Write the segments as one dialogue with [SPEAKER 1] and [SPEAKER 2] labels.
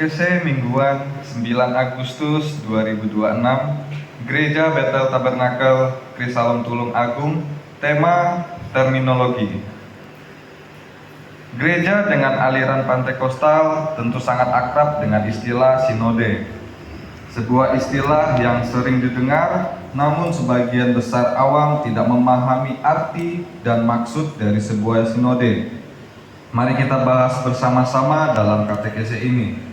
[SPEAKER 1] Katekese Mingguan 9 Agustus 2026 Gereja Bethel Tabernakel Krisalem Tulung Agung. Tema terminologi. Gereja dengan aliran Pantekostal tentu sangat akrab dengan istilah sinode. Sebuah istilah yang sering didengar, namun sebagian besar awam tidak memahami arti dan maksud dari sebuah sinode. Mari kita bahas bersama-sama dalam katekese ini.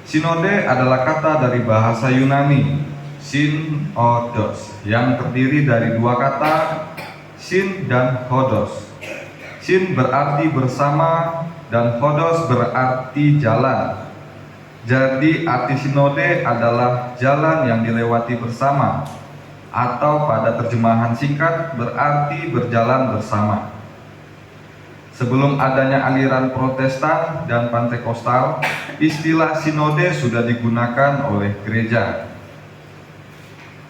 [SPEAKER 1] Sinode adalah kata dari bahasa Yunani, synodos, yang terdiri dari dua kata, syn dan hodos. Syn berarti bersama dan hodos berarti jalan. Jadi arti sinode adalah jalan yang dilewati bersama, atau pada terjemahan singkat berarti berjalan bersama. Sebelum adanya aliran Protestan dan Pantekostal, istilah sinode sudah digunakan oleh gereja.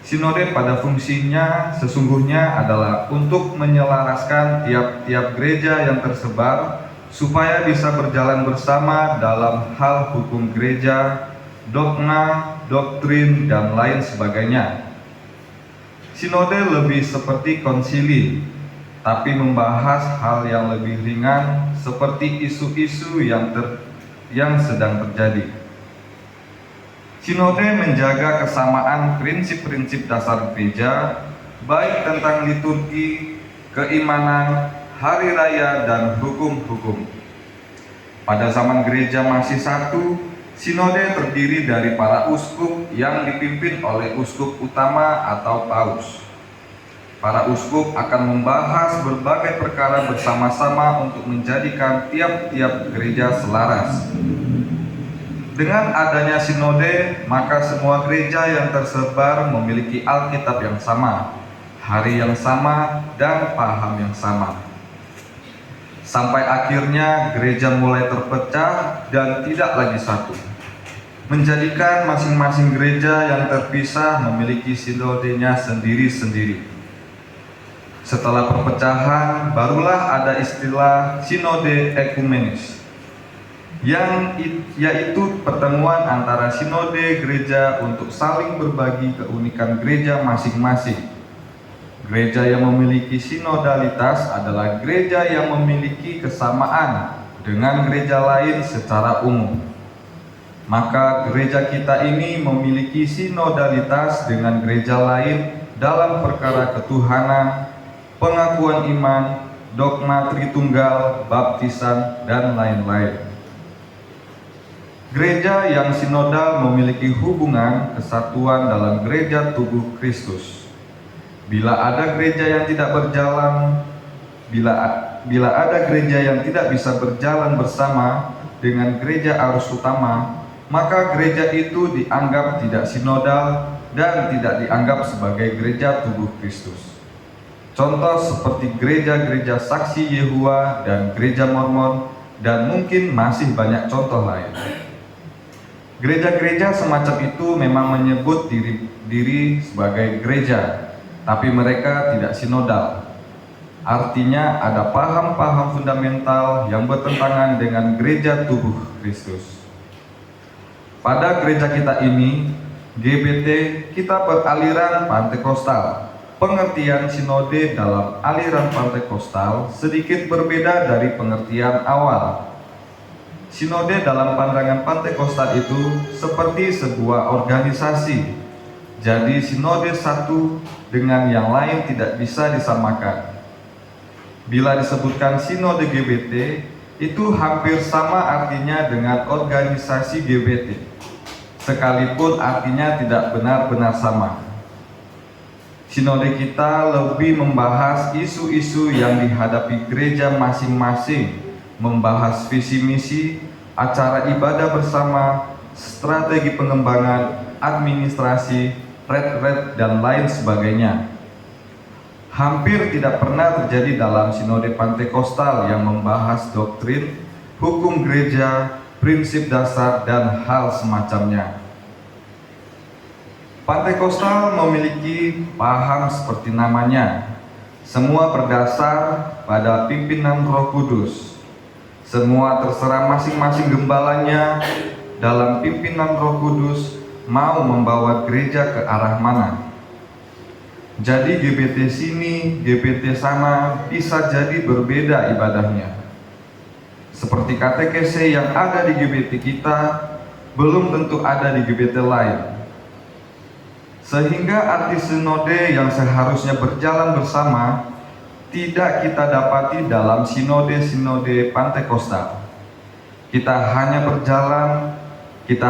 [SPEAKER 1] Sinode pada fungsinya sesungguhnya adalah untuk menyelaraskan tiap-tiap gereja yang tersebar supaya bisa berjalan bersama dalam hal hukum gereja, dogma, doktrin, dan lain sebagainya. Sinode lebih seperti konsili, tapi membahas hal yang lebih ringan seperti isu-isu yang sedang terjadi. Sinode menjaga kesamaan prinsip-prinsip dasar gereja, baik tentang liturgi, keimanan, hari raya, dan hukum-hukum. Pada zaman gereja masih satu, sinode terdiri dari para uskup yang dipimpin oleh uskup utama atau paus. Para uskup akan membahas berbagai perkara bersama-sama untuk menjadikan tiap-tiap gereja selaras. Dengan adanya sinode, maka semua gereja yang tersebar memiliki Alkitab yang sama, hari yang sama, dan paham yang sama. Sampai akhirnya gereja mulai terpecah dan tidak lagi satu, menjadikan masing-masing gereja yang terpisah memiliki sinodenya sendiri-sendiri. Setelah perpecahan, barulah ada istilah sinode ekumenis, yaitu pertemuan antara sinode gereja untuk saling berbagi keunikan gereja masing-masing. Gereja yang memiliki sinodalitas adalah gereja yang memiliki kesamaan dengan gereja lain secara umum. Maka gereja kita ini memiliki sinodalitas dengan gereja lain dalam perkara ketuhanan, pengakuan iman, dogma Tritunggal, baptisan, dan lain-lain. Gereja yang sinodal memiliki hubungan kesatuan dalam gereja tubuh Kristus. Bila ada gereja yang tidak berjalan, bila ada gereja yang tidak bisa berjalan bersama dengan gereja arus utama, maka gereja itu dianggap tidak sinodal dan tidak dianggap sebagai gereja tubuh Kristus. Contoh seperti gereja-gereja Saksi Yehua dan gereja Mormon, dan mungkin masih banyak contoh lain. Gereja-gereja semacam itu memang menyebut diri sebagai gereja, tapi mereka tidak sinodal. Artinya ada paham-paham fundamental yang bertentangan dengan gereja tubuh Kristus. Pada gereja kita ini, GBT, kita beraliran Pantekostal. Pengertian sinode dalam aliran Pantekostal sedikit berbeda dari pengertian awal. Sinode dalam pandangan Pantekostal itu seperti sebuah organisasi. Jadi sinode satu dengan yang lain tidak bisa disamakan. Bila disebutkan sinode GBT, itu hampir sama artinya dengan organisasi GBT, sekalipun artinya tidak benar-benar sama. Sinode kita lebih membahas isu-isu yang dihadapi gereja masing-masing, membahas visi misi, acara ibadah bersama, strategi pengembangan, administrasi, retret, dan lain sebagainya. Hampir tidak pernah terjadi dalam sinode Pantekostal yang membahas doktrin, hukum gereja, prinsip dasar, dan hal semacamnya. Pantekostal memiliki paham seperti namanya, semua berdasar pada pimpinan Roh Kudus. Semua terserah masing-masing gembalanya dalam pimpinan Roh Kudus mau membawa gereja ke arah mana. Jadi GBT sini, GBT sana bisa jadi berbeda ibadahnya. Seperti katekese yang ada di GBT kita belum tentu ada di GBT lain. Sehingga arti sinode yang seharusnya berjalan bersama tidak kita dapati dalam sinode-sinode Pantekostal. Kita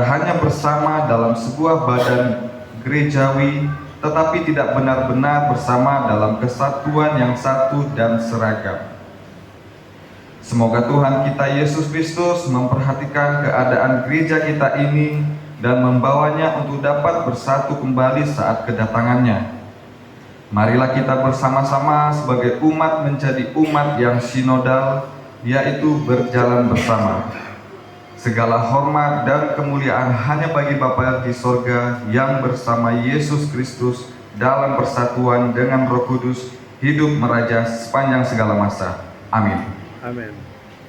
[SPEAKER 1] hanya bersama dalam sebuah badan gerejawi, tetapi tidak benar-benar bersama dalam kesatuan yang satu dan seragam. Semoga Tuhan kita Yesus Kristus memperhatikan keadaan gereja kita ini dan membawanya untuk dapat bersatu kembali saat kedatangannya. Marilah kita bersama-sama sebagai umat menjadi umat yang sinodal, yaitu berjalan bersama. Segala hormat dan kemuliaan hanya bagi Bapa di sorga yang bersama Yesus Kristus dalam persatuan dengan Roh Kudus hidup meraja sepanjang segala masa. Amin.
[SPEAKER 2] Amin.